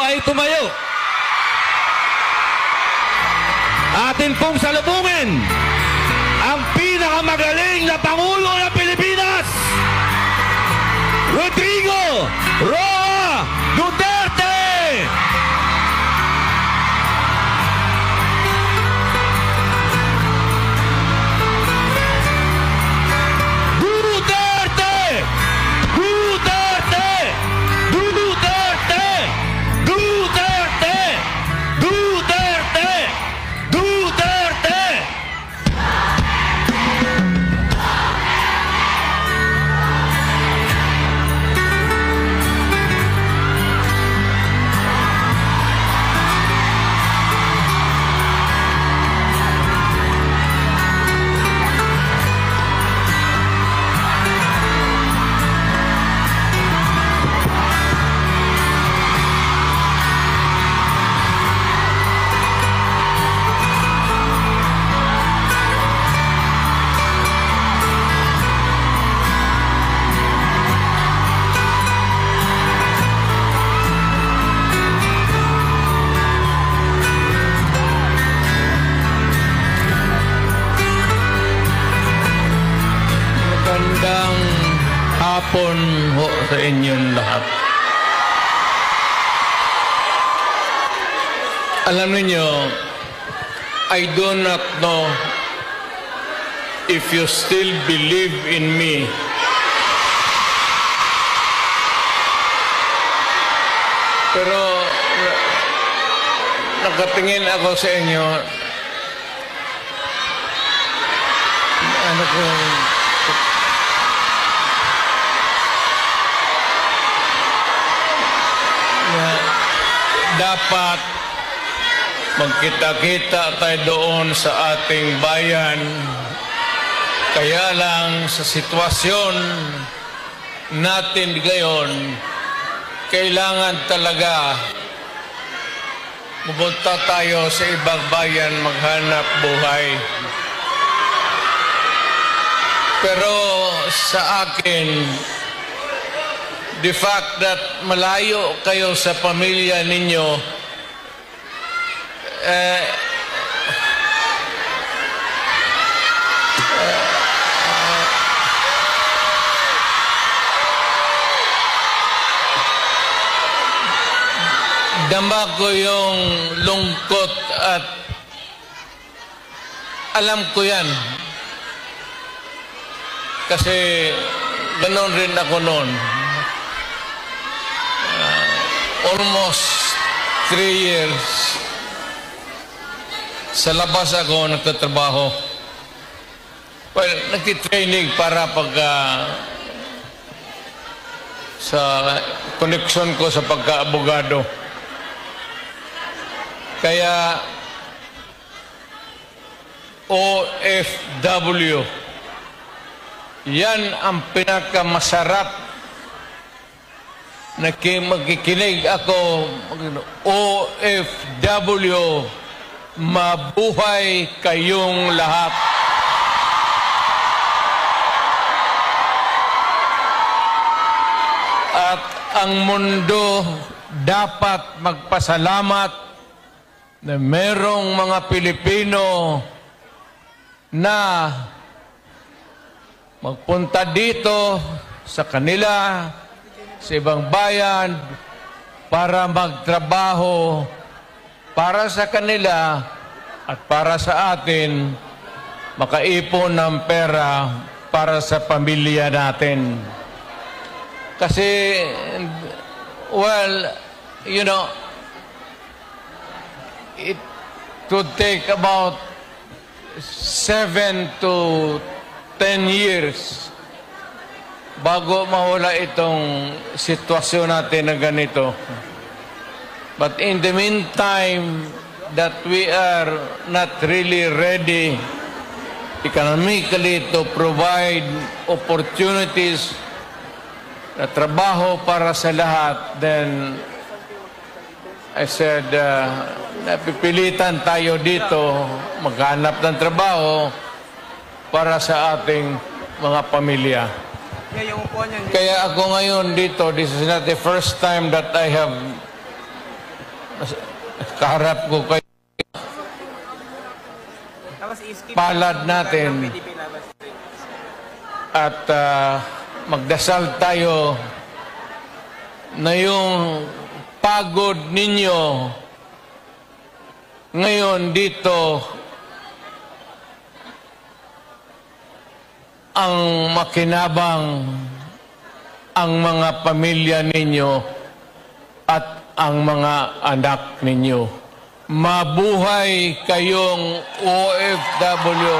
ay tumayo. Atin pong salubungin ang pinakamagaling na Pangulo ng Pilipinas, Rodrigo Roa Duterte! Hapon ho sa inyong lahat. Alam niyo, I do not know if you still believe in me. Pero nakatingin ako sa inyo. Ano ko? Dapat magkita-kita tayo doon sa ating bayan. Kaya lang sa sitwasyon natin ngayon, kailangan talaga pumunta tayo sa ibang bayan maghanap buhay. Pero sa akin, the fact that malayo kayo sa pamilya ninyo, dama ko yung lungkot at alam ko yan. Kasi ganoon rin ako noon. Almost 3 years sa labas ako nagtatrabaho. Well, nagtitraining para sa connection ko sa pagka-abogado. Kaya OFW, yan ang pinakamasarap na magkikinig ako. OFW, mabuhay kayong lahat. At ang mundo dapat magpasalamat na merong mga Pilipino na magpunta dito sa kanila, sa ibang bayan, para magtrabaho para sa kanila at para sa atin, makaipon ng pera para sa pamilya natin. Kasi, well, you know, it could take about 7 to 10 years bago mawala itong sitwasyon natin na ganito. But in the meantime, that we are not really ready economically to provide opportunities na trabaho para sa lahat, then I said, napipilitan tayo dito maghanap ng trabaho para sa ating mga pamilya. Kaya ako ngayon dito, this is not the first time that I have kaharap ko kayo. Palad natin at magdasal tayo na yung pagod ninyo ngayon dito ang makinabang ang mga pamilya ninyo at ang mga anak ninyo. Mabuhay kayong OFW.